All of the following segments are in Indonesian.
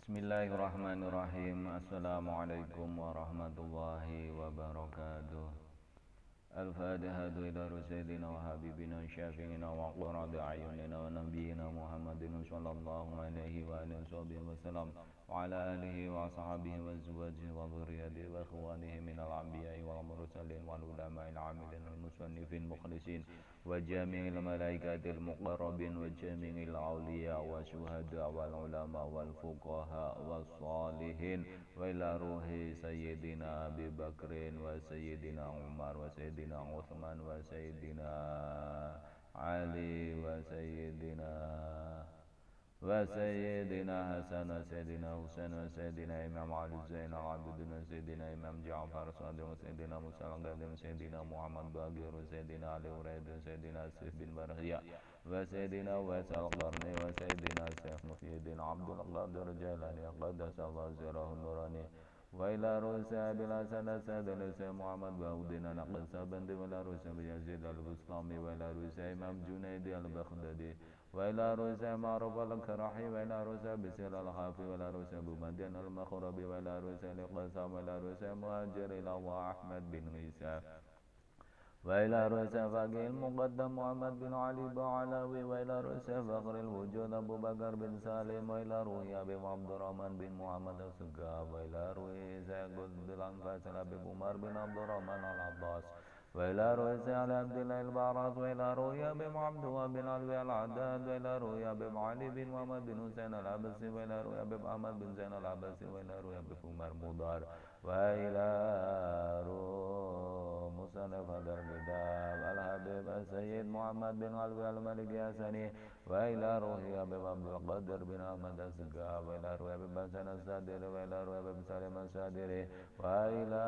Bismillahirrahmanirrahim. Assalamualaikum warahmatullahi wabarakatuh. الفاتحة إلى رسالنا وحبيبنا شافعنا وقرة أعيننا ونبينا محمد صلى الله عليه وآله وصحبه وسلم وعلى آله وأصحابه وأزواجه وذريته وإخوانه من الأنبياء والمرسلين والعلماء العاملين المصنفين المخلصين وجميع الملائكة المقربين وجميع الأولياء والشهداء والعلماء والفقهاء والصالحين وإلى روح سيدنا أبي بكر وسيدنا عمر وسيدنا عثمان وسيدنا علي وسيدنا حسن وسيدنا حسين وسيدنا إمام علي زين العابدين وسيدنا إمام جعفر صادق وسيدنا موسى القادم وسيدنا محمد باقر وسيدنا علي وريد وسيدنا سيف بن برهية وسيدنا ويس القرني وسيدنا الشيخ محي الدين عبد القادر الجيلاني قدس الله سره النوراني وإلى رؤساء بالحسن السيد الإسلام محمد باودين نقل سبندي وإلى رؤساء بيزيد البسلامي وإلى رؤساء إمام جنيدي البغدادي وإلى رؤساء معروف الكراحي وإلى رؤساء بسير الخافي وإلى رؤساء بمدين المخربي وإلى رؤساء القسام وإلى رؤساء مهاجر إلى أحمد بن عيسى وإلى رؤساء فقيه المقدم محمد بن علي بعلوي وإلى رؤساء فخر الوجود أبو بكر بن سالم وإلى روحي أبي عبد الرحمن بن محمد السقاف وإلى رؤساء قطب الأنفاس أبي عمر بن عبد الرحمن العباس وإلى رؤساء علي عبد الله البعراس وإلى روحي أبي عبد الله بن علوي العداد وإلى روحي أبي علي بن محمد بن حسين العبسي وإلى روحي أبي أحمد بن زين العبسي وإلى روحي أبي عمر مضار وإلى مصنف هذا الكتاب الحبيب السيد محمد بن علوي الملك ياسني وإلى روحي أبي عبد القادر بن أحمد السقاف وإلى روحي أبي بسن السادري وإلى روحي أبي سالم السادري وإلى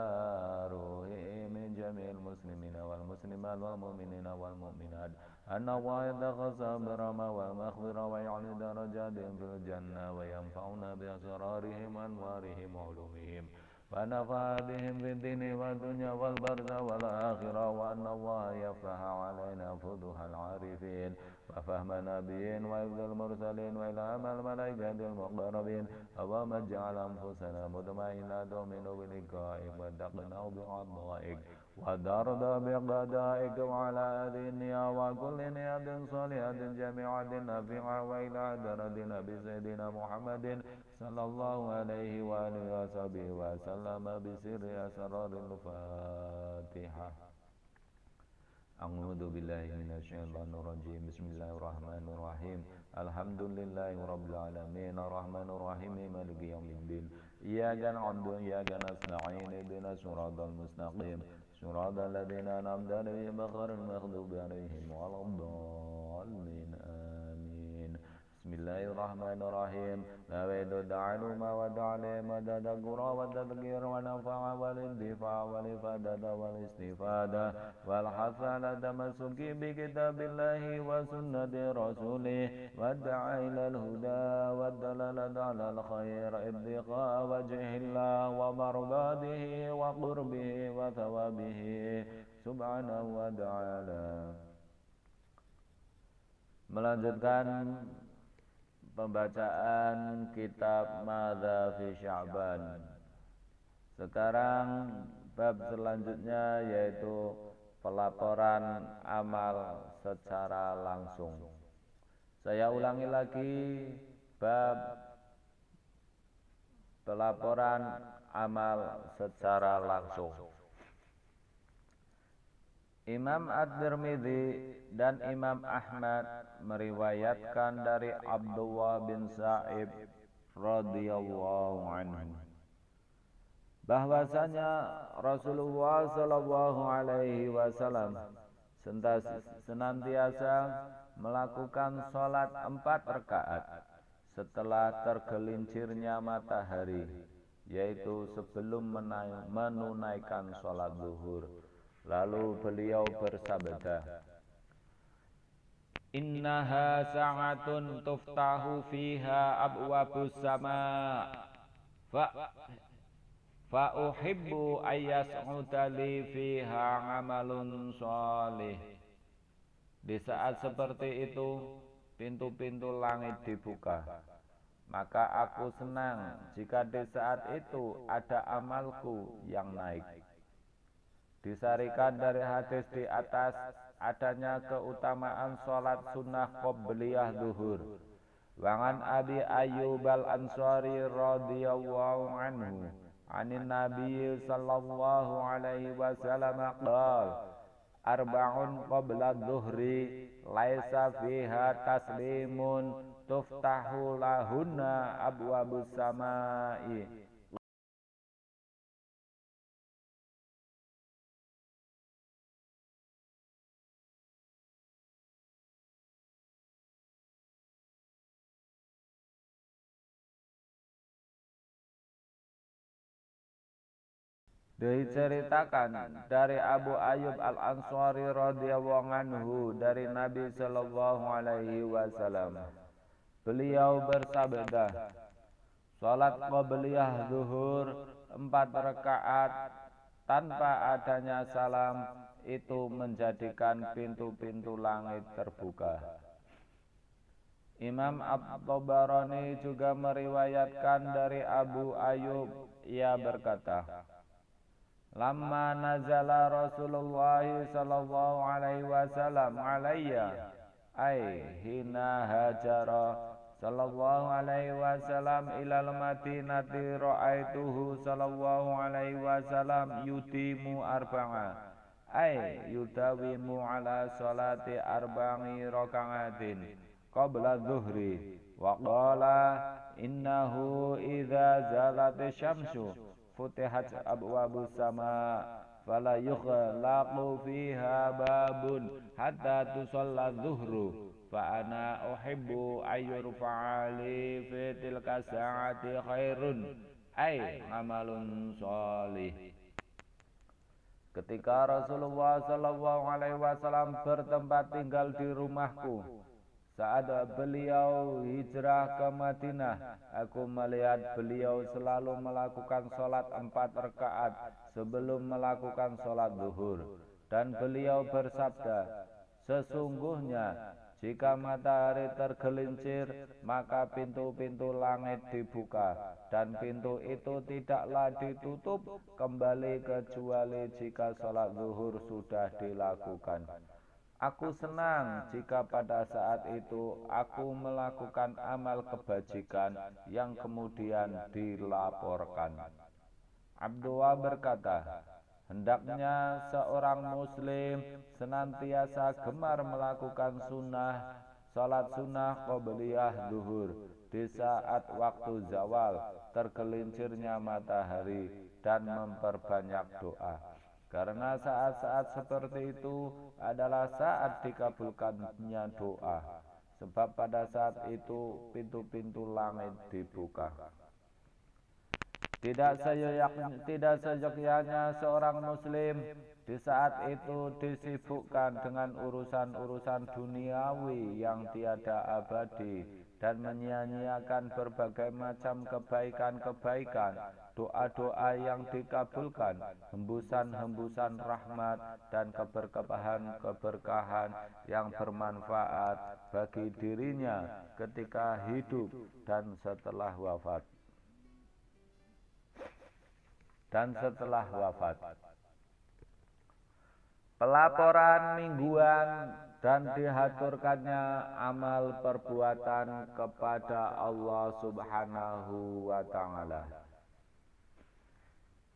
روحي من جميع المسلمين والمسلمات والمؤمنين والمؤمنات أن الله يتخص برحمة والمغفرة ويعلي درجاتهم في الجنة وينفعنا بأسرارهم وأنوارهم وعلومهم ونفع بهم في الدين والدنيا والبرزخ والآخرة وأن الله يفتح علينا فتوح العارفين وفهم النبيين وحفظ المرسلين وإلهام الملائكة المقربين اللهم اجعل أنفسنا مطمئنة تؤمن بلقائك واتقنا بعطائك وترضى بقضائك وعلى هذه النية وكل نية صالحة جميعة نافعة وإلى حضرة نبي سيدنا محمد صلى الله عليه وآله وصحبه وسلم بسر أسرار الفاتحة. أعوذ بالله من الشيطان الرجيم. بسم الله الرحمن الرحيم. الحمد لله رب العالمين الرحمن الرحيم مالك يوم الدين إياك نعبد وإياك نستعين اهدنا الصراط المستقيم صراط الذين أنعمت عليهم غير المغضوب عليهم ولا الضالين آمين. بسم الله الرحمن الرحيم. نويت التعلم والتعليم والتذكر والتذكير والنفع والانتفاع والإفادة والاستفادة والحث على التمسك بكتاب الله وسنة رسوله والدعاء إلى الهدى والدلالة على الخير ابتغاء وجه الله ومرضاته وقربه وثوابه سبحانه وتعالى. Melanjutkan pembacaan kitab Madza fi Sya'ban. Sekarang bab selanjutnya yaitu pelaporan amal secara langsung. Saya ulangi lagi, bab pelaporan amal secara langsung. Imam At-Tirmidzi dan Imam Ahmad meriwayatkan dari Abdullah bin Sa'ib radhiyallahu anhu bahwasanya Rasulullah sallallahu alaihi wasallam senantiasa melakukan salat 4 rakaat setelah tergelincirnya matahari, yaitu sebelum menunaikan salat zuhur. Lalu beliau bersabda, "Innaha sa'atun tuftahu fiha abwabus sama' fa uhibbu ayyas'uda li fiha amalun shalih." Di saat seperti itu, pintu-pintu langit dibuka, maka aku senang jika di saat itu ada amalku yang naik. Disarikan dari hadis di atas adanya keutamaan salat sunnah qobliyah zuhur. Wa an Abi Ayyub al-Ansari radhiyallahu anhu, 'anin Nabi sallallahu alaihi wasallam qala: arba'un qabla dhuhri laisa fiha taslimun tuftahu lahunna abwabus samai. Diceritakan dari Abu Ayyub al-Ansari radhiyallahu anhu dari Nabi sallallahu alaihi wasallam. Beliau bersabda, salat qabliyah zuhur 4 rakaat tanpa adanya salam itu menjadikan pintu-pintu langit terbuka. Imam At-Tabarani juga meriwayatkan dari Abu Ayyub, ia berkata, lamma nazala Rasulullah sallallahu alaihi wasallam alayya ay hina hajara sallallahu alaihi wasallam ilal madinati ra'aituhu sallallahu alaihi wasallam yutimu arba'a ay yudawimu ala salati arba'i raka'atin qabla dhuhri wa qala innahu idza zalati syamsu futihat abwabus sama fala yughlaqu fiha babun hatta tusalla dhuhru fa ana uhibbu ayyurfa'ali fi tilka sa'ati khairun ay amalun sholih. Ketika Rasulullah sallallahu alaihi wasallam bertempat tinggal di rumahku, saat beliau hijrah ke Madinah, aku melihat beliau selalu melakukan sholat 4 rakaat sebelum melakukan sholat zuhur. Dan beliau bersabda, sesungguhnya jika matahari tergelincir, maka pintu-pintu langit dibuka, dan pintu itu tidaklah ditutup kembali kecuali jika sholat zuhur sudah dilakukan. Aku senang jika pada saat itu aku melakukan amal kebajikan yang kemudian dilaporkan. Abdullah berkata, hendaknya seorang muslim senantiasa gemar melakukan salat sunnah qobliyah zuhur di saat waktu zawal, tergelincirnya matahari, dan memperbanyak doa. Karena saat-saat seperti itu adalah saat dikabulkannya doa. Sebab pada saat itu pintu-pintu langit dibuka. Tidak seyogyanya seorang muslim di saat itu disibukkan dengan urusan-urusan duniawi yang tiada abadi dan menyia-nyiakan berbagai macam kebaikan-kebaikan, doa-doa yang dikabulkan, hembusan-hembusan rahmat dan keberkahan-keberkahan yang bermanfaat bagi dirinya ketika hidup dan setelah wafat. Pelaporan mingguan dan dihaturkannya amal perbuatan kepada Allah Subhanahu wa ta'ala.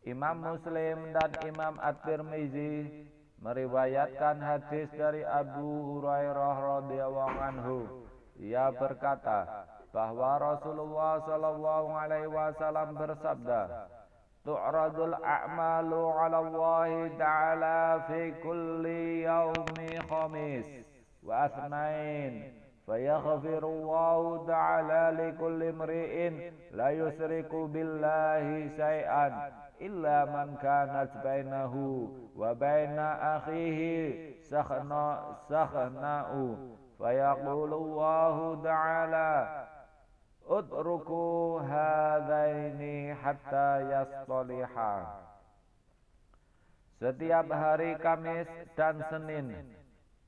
Imam Muslim dan Imam At-Tirmizi meriwayatkan hadis dari Abu Hurairah radhiyallahu anhu. Ia berkata bahwa Rasulullah sallallahu alaihi wasallam bersabda, tu'radul a'malu 'ala Allah ta'ala fi kulli yaumi khamis wa athnain fayaghfiru Allah ta'ala li kulli imri'in la yusriku billahi syai'an illa man kanat bainahu wa baina akhihi sakhna'u fayaqulu Allah ta'ala utruku hadaini hatta yastaliha. Setiap hari Kamis dan Senin,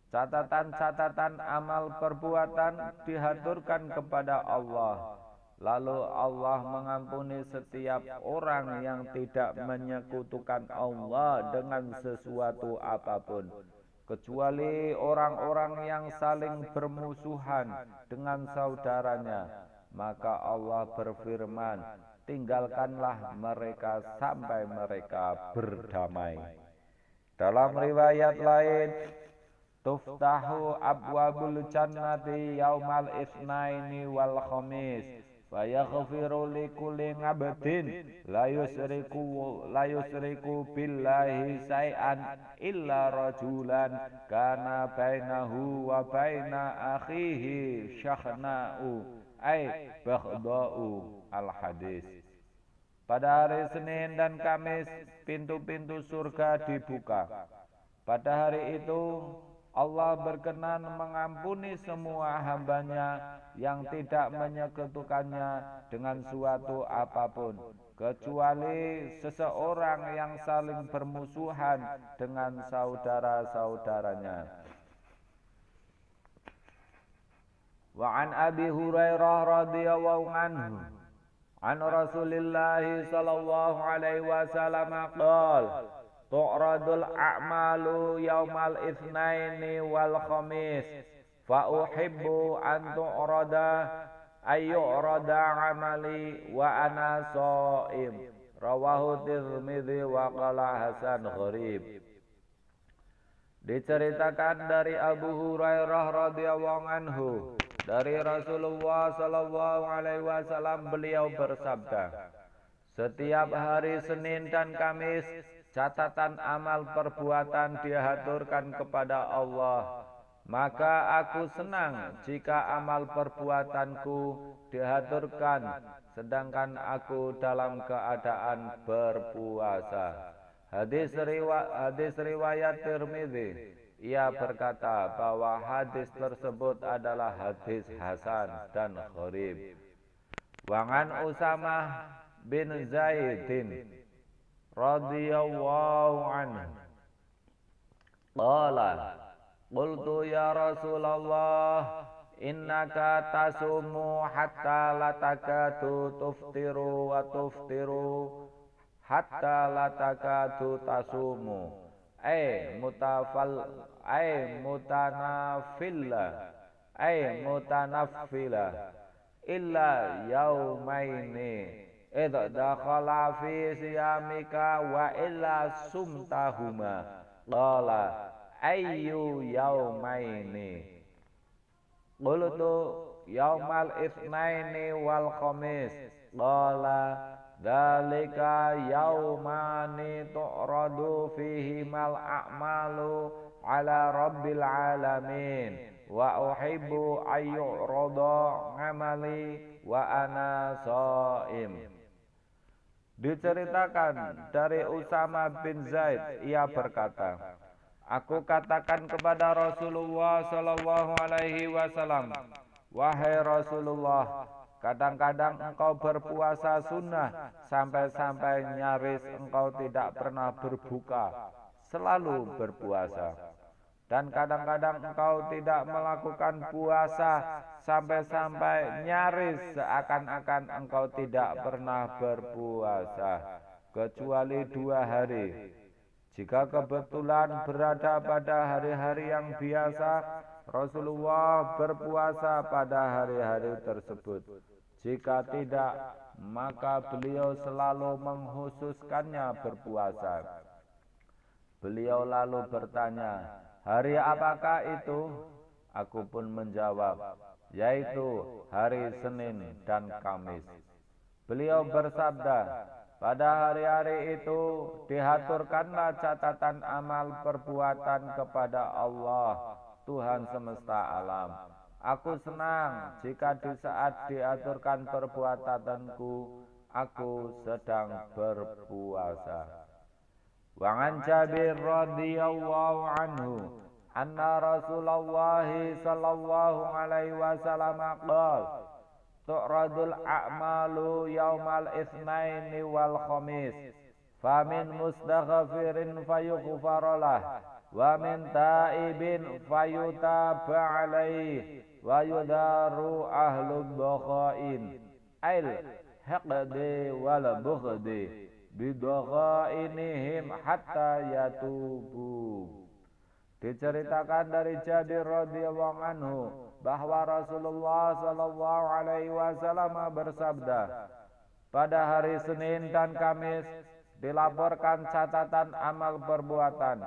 catatan-catatan amal perbuatan dihaturkan kepada Allah. Lalu Allah mengampuni setiap orang yang tidak menyekutukan Allah dengan sesuatu apapun, kecuali orang-orang yang saling bermusuhan dengan saudaranya. Maka Allah berfirman, tinggalkanlah mereka sampai mereka berdamai. Dalam riwayat lain, tuftahu abwabul jannati yaumal itsnaini wal khamis fayaghfiru likulli ngabdin la yusriku billahi syai'an illa rajulan kana bainahu wa baina akhihi syahna'u ay baghda'u al hadis. Pada hari Senin dan Kamis pintu-pintu surga dibuka. Pada hari itu Allah berkenan mengampuni semua hambanya yang tidak menyekutukannya dengan suatu apapun, kecuali seseorang yang saling bermusuhan dengan saudara-saudaranya. Wa an Abi Hurairah radhiyallahu anhu an Rasulillah sallallahu alaihi wasallam qala tu'radul a'malu yaumal itsnaini wal khamis fa uhibbu an tu'rada ayyurada amali wa ana shaim. Rawahu Tirmidzi wa qala hasan gharib. Diceritakan dari Abu Hurairah radhiyallahu anhu dari Rasulullah sallallahu alaihi wasallam, beliau bersabda, setiap hari Senin dan Kamis catatan amal perbuatan dihaturkan kepada Allah. Maka aku senang jika amal perbuatanku dihaturkan sedangkan aku dalam keadaan berpuasa. Hadis riwayat Tirmidzi. Ia berkata bahwa hadis tersebut adalah hadis hasan dan gharib. Wangan Usamah bin Zaidin radhiyallahu anhu qala qultu ya Rasulullah innaka tasumu hatta latakadu tuftiru wa tuftiru hatta latakadu tasumu mutanafila illa yaumaini idza dakhala fi siyamika wa illa sumtahuma qala ayyu yaumaini qultu yaumal itsnaini wal khamis qala dzalika yaumani tu'radu fihi mal a'malu ala rabbil alamin wa uhibbu ayyurada amali wa ana shaim. Diceritakan dari Usama bin Zaid, ia berkata, aku katakan kepada Rasulullah sallallahu alaihi wasallam, wahai Rasulullah, kadang-kadang engkau berpuasa sunnah sampai-sampai nyaris engkau tidak pernah berbuka, selalu berpuasa. Dan kadang-kadang engkau tidak melakukan puasa sampai-sampai nyaris seakan-akan engkau tidak pernah berpuasa, kecuali 2 hari. Jika kebetulan berada pada hari-hari yang biasa, Rasulullah berpuasa pada hari-hari tersebut. Jika tidak, maka beliau selalu menghususkannya berpuasa. Beliau lalu bertanya, hari apakah itu? Aku pun menjawab, yaitu hari Senin dan Kamis. Beliau bersabda, pada hari-hari itu dihaturkanlah catatan amal perbuatan kepada Allah, Tuhan semesta alam. Aku senang jika di saat diaturkan perbuatanku, aku sedang berpuasa. Wa an Jabir radhiyallahu anhu anna Rasulullah sallallahu alaihi wasallam qala tu'radul a'malu yaumal itsnaini wal khamis famin mustaghfirin fayughfaralah wa min taibin fayutaba alaihi wa yudaru ahlud dhaqain al haqdi wal bughdi bidaghainihim hatta yatubu. Diceritakan dari Jabir radhiyallahu anhu bahwa Rasulullah sallallahu alaihi wasallam bersabda, pada hari Senin dan Kamis dilaporkan catatan amal perbuatan.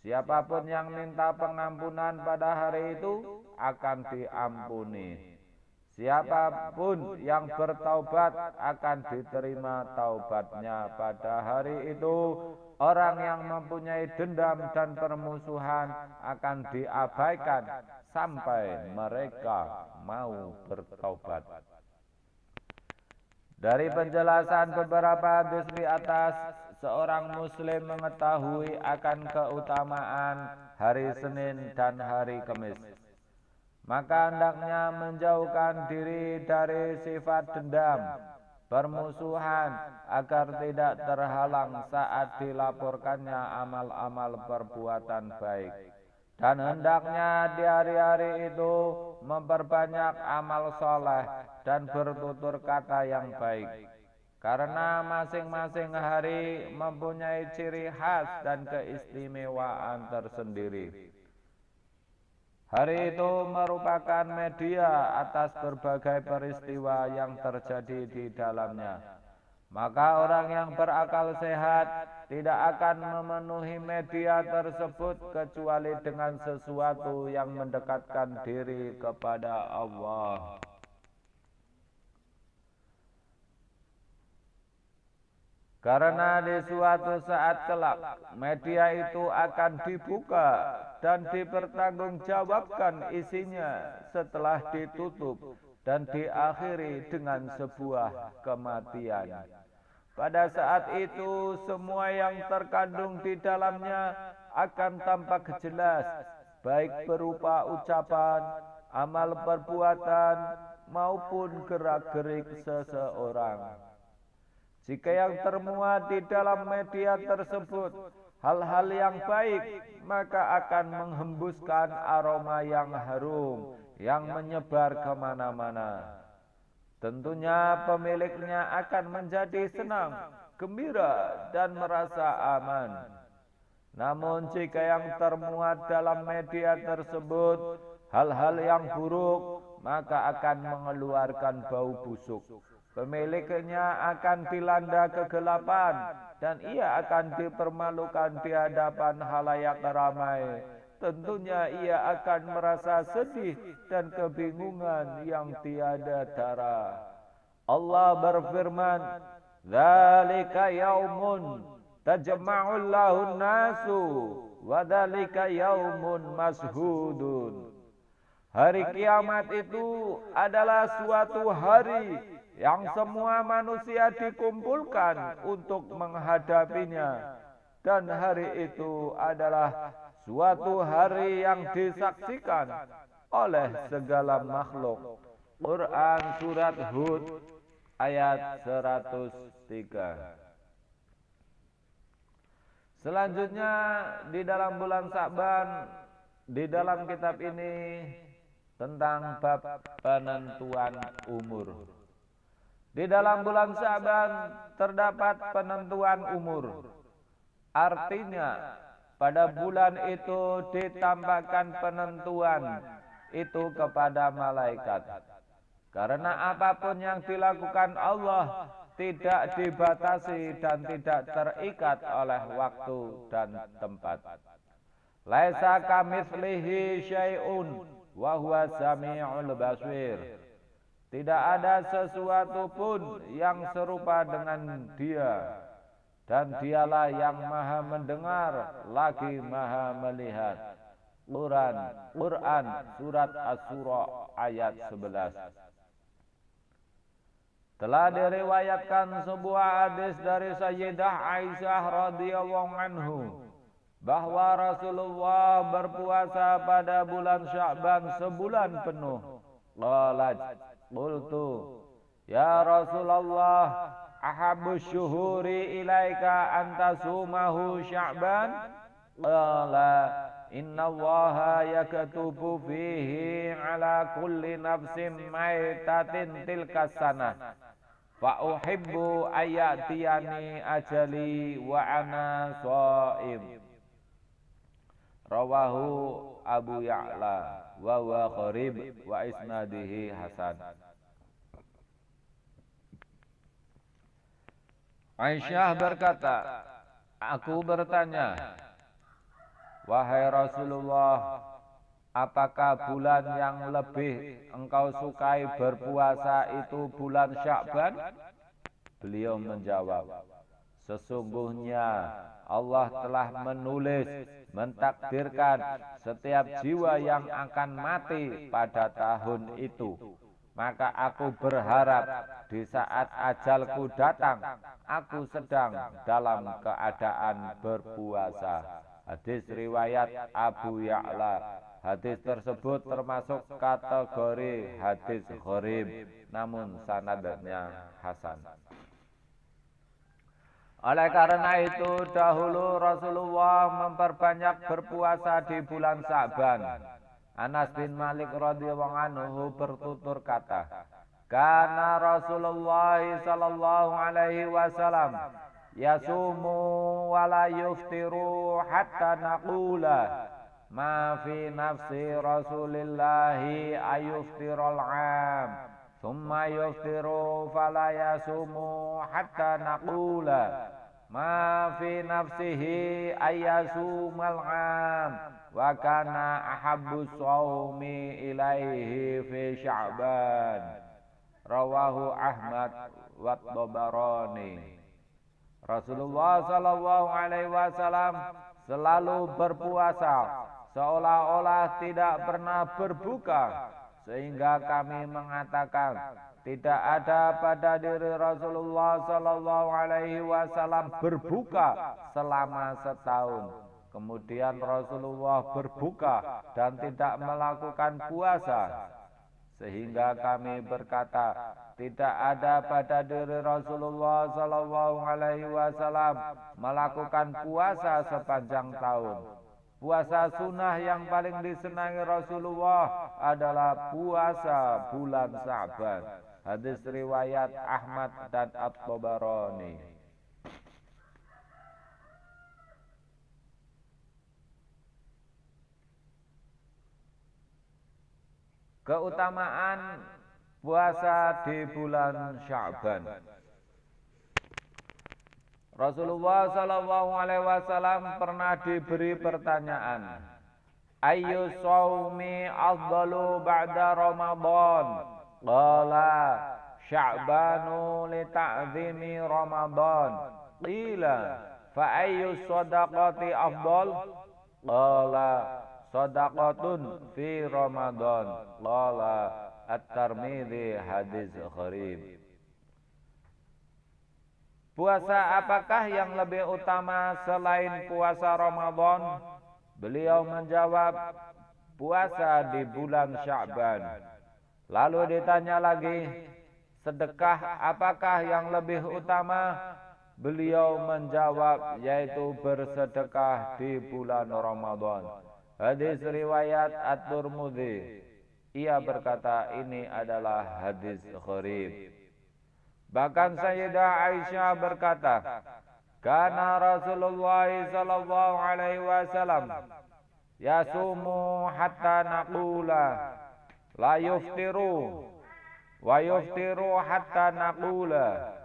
Siapapun yang minta pengampunan pada hari itu akan diampuni. Siapapun yang bertaubat akan diterima taubatnya pada hari itu. Orang yang mempunyai dendam dan permusuhan akan diabaikan sampai mereka mau bertaubat. Dari penjelasan beberapa hadis di atas, seorang muslim mengetahui akan keutamaan hari Senin dan hari Kamis. Maka hendaknya menjauhkan diri dari sifat dendam, permusuhan, agar tidak terhalang saat dilaporkannya amal-amal perbuatan baik. Dan hendaknya di hari-hari itu memperbanyak amal soleh dan bertutur kata yang baik. Karena masing-masing hari mempunyai ciri khas dan keistimewaan tersendiri. Hari itu merupakan media atas berbagai peristiwa yang terjadi di dalamnya. Maka orang yang berakal sehat tidak akan memenuhi media tersebut kecuali dengan sesuatu yang mendekatkan diri kepada Allah. Karena di suatu saat kelak media itu akan dibuka dan dipertanggungjawabkan isinya setelah ditutup dan diakhiri dengan sebuah kematian. Pada saat itu semua yang terkandung di dalamnya akan tampak jelas, baik berupa ucapan, amal perbuatan maupun gerak-gerik seseorang. Jika yang termuat di dalam media tersebut hal-hal yang baik, maka akan menghembuskan aroma yang harum yang menyebar kemana-mana. Tentunya pemiliknya akan menjadi senang, gembira, dan merasa aman. Namun jika yang termuat dalam media tersebut hal-hal yang buruk, maka akan mengeluarkan bau busuk. Pemiliknya akan dilanda kegelapan dan ia akan dipermalukan di hadapan halayak ramai. Tentunya ia akan merasa sedih dan kebingungan yang tiada tara. Allah berfirman, "Dzalika yaumun tajma'ul lahun nasu wa dzalika yaumun mashhudun." Hari kiamat itu adalah suatu hari yang semua manusia dikumpulkan untuk menghadapinya. Dan hari itu adalah suatu hari yang disaksikan oleh segala makhluk. Quran Surat Hud ayat 103. Selanjutnya di dalam bulan Sya'ban, di dalam kitab ini tentang bab penentuan umur. Di dalam bulan Sya'ban terdapat penentuan umur. Artinya pada bulan itu ditambahkan penentuan itu kepada malaikat. Karena apapun yang dilakukan Allah tidak dibatasi dan tidak terikat oleh waktu dan tempat. Laisa kamitslihi syai'un wa huwa sami'ul basir. Tidak ada sesuatu pun yang serupa dengan Dia, dan Dialah yang Maha mendengar lagi Maha melihat. Quran Surat Asy-Syura ayat 11. Telah diriwayatkan sebuah hadis dari Sayyidah Aisyah radhiyallahu anhu bahwa Rasulullah berpuasa pada bulan Sya'ban sebulan penuh. Qalat qultu ya Rasulullah ahabbu syuhuri ilaika anta sumahu Sya'ban? Qala innallaha yaktubu fihi ala kulli nafsin maitatin tilka sanah fa uhibbu ayatiyani ajali wa ana shaim. Rawahu Abu Ya'la wa huwa gharib wa isnadihi hasan. Aisyah berkata, aku bertanya, wahai Rasulullah, apakah bulan yang lebih engkau sukai berpuasa itu bulan Sya'ban? Beliau menjawab, sesungguhnya Allah telah menulis, mentakdirkan setiap jiwa yang akan mati pada tahun itu. Maka aku berharap di saat ajalku datang, aku sedang dalam keadaan berpuasa. Hadis riwayat Abu Ya'la. Hadis tersebut termasuk kategori hadis gharib, namun sanadnya hasan. Oleh karena itu dahulu Rasulullah memperbanyak berpuasa di bulan Sya'ban. Anas bin Malik radhiyallahu anhu bertutur kata, kana Rasulullah sallallahu alaihi wasallam yasumu wa la yuftiru hatta naqula ma fi nafsi Rasulillahi ayuftirul 'am thumma yuftiru fala yasumu hatta naqula ma fi nafsihi ayyasumal 'am wa kana ahabbu shaumi ilaihi fi Sya'ban. Rawahu Ahmad wa Tabarani. Rasulullah sallallahu alaihi wasallam selalu berpuasa seolah-olah tidak pernah berbuka, sehingga kami mengatakan tidak ada pada diri Rasulullah sallallahu alaihi wasallam berbuka selama setahun. Kemudian Rasulullah berbuka dan tidak melakukan puasa, sehingga kami berkata tidak ada pada diri Rasulullah sallallahu alaihi wasallam melakukan puasa sepanjang tahun. Puasa sunnah yang paling disenangi Rasulullah adalah puasa bulan Sya'ban. Hadis riwayat Ahmad dan At-Tabarani. Keutamaan puasa di bulan Sya'ban. Rasulullah sallallahu alaihi wasallam pernah diberi pertanyaan, ayyu shaumi afdalu ba'da Ramadan? Qala Sya'banu li ta'zimi Ramadan. Qila fa ayyu shadaqati afdal? Qala shadaqatun fi Ramadan. Qala At-Tirmidzi hadis gharib. Puasa apakah yang lebih utama selain puasa Ramadan? Beliau menjawab, puasa di bulan Sya'ban. Lalu ditanya lagi, sedekah apakah yang lebih utama? Beliau menjawab, yaitu bersedekah di bulan Ramadan. Hadis riwayat At-Tirmidzi. Ia berkata, ini adalah hadis gharib. Bahkan Sayyidah Aisyah berkata, kana Rasulullah sallallahu alaihi wasallam yasumu hatta naqula la yuftiru wa yuftiru hatta naqula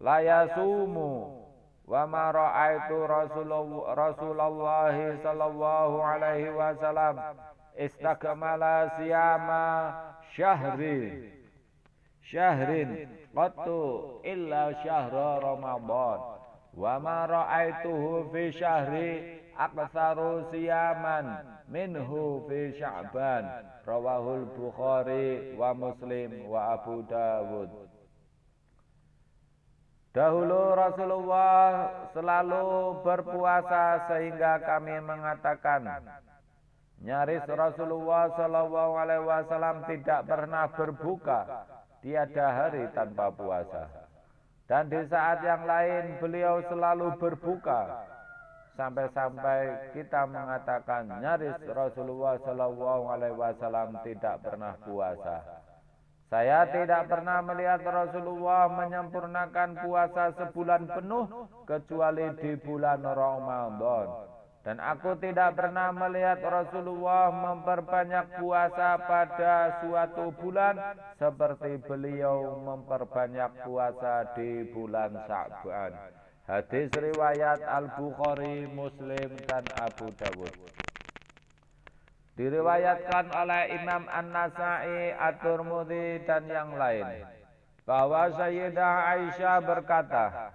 la yasumu wa ma ra'aitu Rasulullah sallallahu alaihi wasallam istakmala siyama syahrin qattu illa syahra Ramadan wa ma ra'aituhu fi syahri aktsaru siyaman minhu fi Sya'ban. Rawahul Bukhari wa Muslim wa Abu Dawud. Dahulu Rasulullah selalu berpuasa sehingga kami mengatakan, nyaris Rasulullah sallallahu alaihi wasallam tidak pernah berbuka, tiada hari tanpa puasa. Dan di saat yang lain beliau selalu berbuka, sampai-sampai kita mengatakan nyaris Rasulullah Shallallahu Alaihi Wasallam tidak pernah puasa. Saya tidak pernah melihat Rasulullah menyempurnakan puasa sebulan penuh kecuali di bulan Ramadan. Dan aku tidak pernah melihat Rasulullah memperbanyak puasa pada suatu bulan seperti beliau memperbanyak puasa di bulan Sya'ban. Hadis riwayat Al-Bukhari, Muslim, dan Abu Dawud. Diriwayatkan oleh Imam An-Nasa'i, At-Tirmidzi, dan yang lain bahwa Sayyidah Aisyah berkata,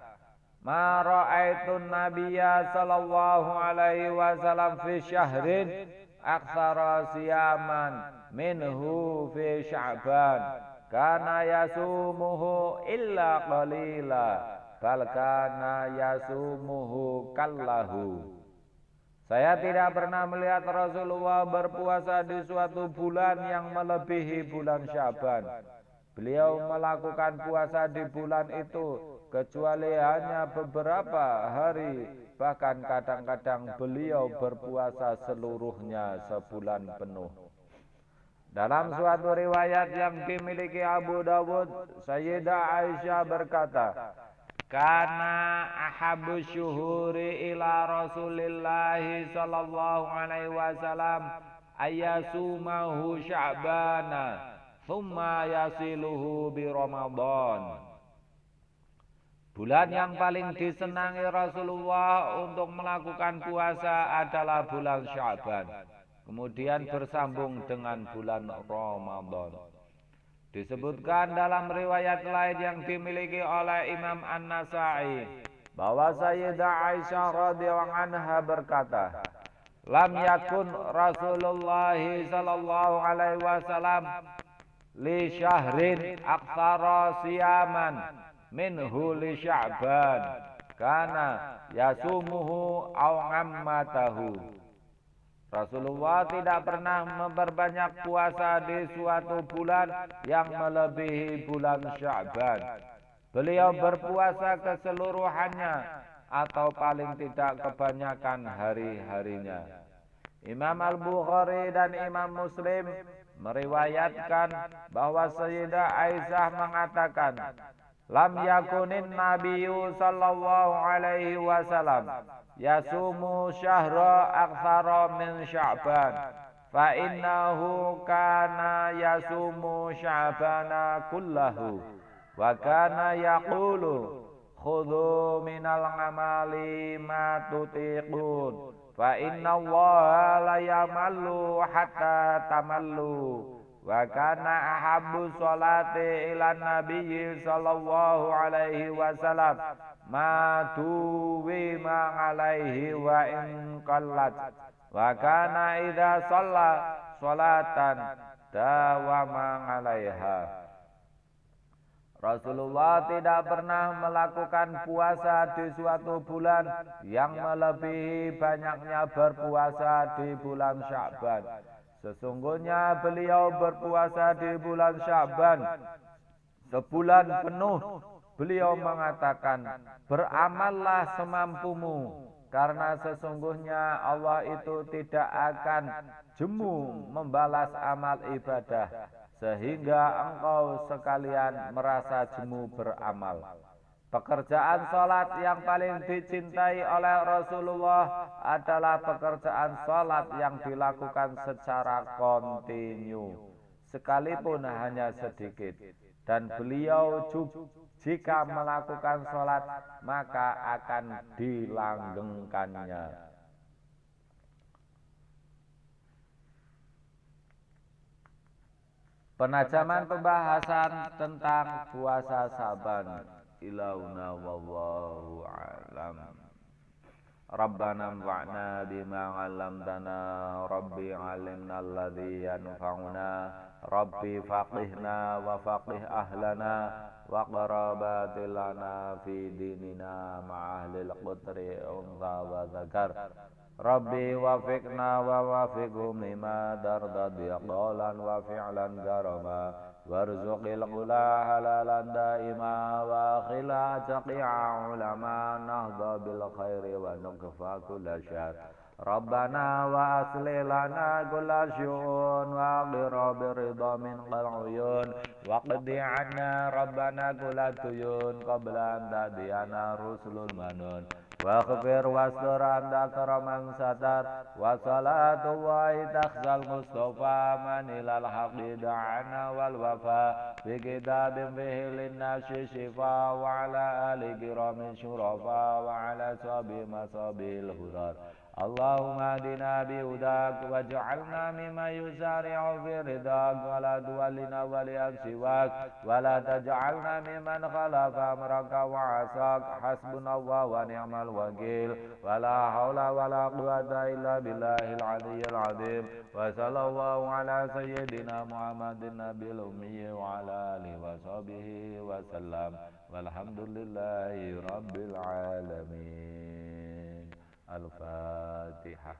"Ma ra'aitun nabiyya sallallahu alaihi wasallam fi syahrin aktsara siyaman minhu fi Sya'ban. Kana yasumuhu illa qalila, bal kana yasumuhu kallahu." Saya tidak pernah melihat Rasulullah berpuasa di suatu bulan yang melebihi bulan Sya'ban. Beliau melakukan puasa di bulan itu kecuali hanya beberapa hari, bahkan kadang-kadang beliau berpuasa seluruhnya sebulan penuh. Dalam suatu riwayat yang dimiliki Abu Dawud, Sayyidah Aisyah berkata, "Kana ahabbu syuhuri ila Rasulillahi sallallahu alaihi wasallam ayyasumahu Sya'bana thumma yasiluhu bi Ramadan." Bulan yang paling disenangi Rasulullah untuk melakukan puasa adalah bulan Sya'ban, kemudian bersambung dengan bulan Ramadan. Disebutkan dalam riwayat lain yang dimiliki oleh Imam An-Nasa'i bahwa Sayyidah Aisyah radhiyallahu anha berkata, "Lam yakun Rasulullah sallallahu alaihi wasallam li syahrin aktsara siyaman minhu li Sya'ban, kana yasumuhu aw ammatahu." Rasulullah tidak pernah memperbanyak puasa di suatu bulan yang melebihi bulan Sya'ban. Beliau berpuasa keseluruhannya atau paling tidak kebanyakan hari-harinya. Imam Al-Bukhari dan Imam Muslim meriwayatkan bahwa Sayyidah Aisyah mengatakan, "Lam yakunin nabiyyu sallallahu alaihi wasallam yasumu syahra aktsara min Sya'ban, fa innahu kana yasumu Sya'bana kullahu, wa kana yaqulu khudhu minal amali ma tutiqun, fa inna Allaha la yamallu hatta tamallu, wa kana ahabbu sholati ila nabiyyi sallallahu alaihi wasallam ma tuwima alaihi wa in qallat, wa kana idza shalla sholatan dawama alaiha." Rasulullah tidak pernah melakukan puasa di suatu bulan yang melebihi banyaknya berpuasa di bulan Sya'ban. Sesungguhnya beliau berpuasa di bulan Sya'ban sebulan penuh. Beliau mengatakan, "Beramallah semampumu, karena sesungguhnya Allah itu tidak akan jemu membalas amal ibadah, sehingga engkau sekalian merasa jemu beramal." Pekerjaan salat yang paling dicintai oleh Rasulullah adalah pekerjaan salat yang dilakukan secara kontinu, sekalipun hanya sedikit. Dan beliau jika melakukan salat maka akan dilanggengkannya. Penajaman pembahasan tentang puasa Sa'ban. Ilauna wallahu a'lam. Rabbana anfa'na bima 'allamtana, Rabbi 'allimna alladhi yanfa'una, Rabbi faqihna wa faqih ahlana, wa qarabatilana fi dinina ma'ahlil qutri unsa wa zakar. Rabbi wafiqna wa wafiqhum lima tardadi qawlan wa fi'lan karama warzuqil qula halalan daima wa khila taqi'a ulama nahda bil khairi wa nukfa kulla syar Rabbana wa asli lana kulla syu'un wa qira birida min qal'uyun wa qdi anna Rabbana kulla tuyun qabla an ta'diyana rusulul manun واغفر واستر أنت أكرم من ستر وصلاة الله تخزى المصطفى من إلى الحق دعانا والوفاء بكتاب فيه للناس شفاء وعلى آل كرام شرفاء وعلى صحبه مصابه الهدى اللهم اهدنا بهداك واجعلنا ممن يسارع في رضاك ولا تولنا وليا سواك ولا تجعلنا ممن خالف امرك وعصاك حسبنا الله ونعم الوكيل ولا حول ولا قوة الا بالله العلي العظيم وصلى الله على سيدنا محمد النبي الامي وعلى اله وصحبه وسلم والحمد لله رب العالمين. Al-Fatihah.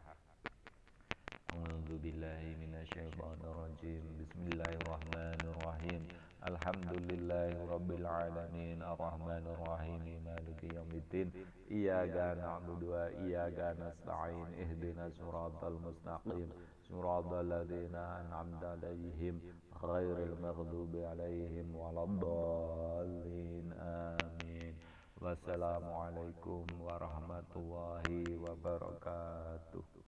A'udzu billahi minasyaitonir rajim. Bismillahirrahmanirrahim. Alhamdulillahi rabbil alamin arrahmanir rahim maliki yaumiddin. Iyyaka na'budu wa iyyaka nasta'in. Ihdinas siratal mustaqim. Siratal ladzina an'amta 'alaihim ghairil maghdubi 'alaihim waladdallin. Amin. Wassalamualaikum warahmatullahi wabarakatuh.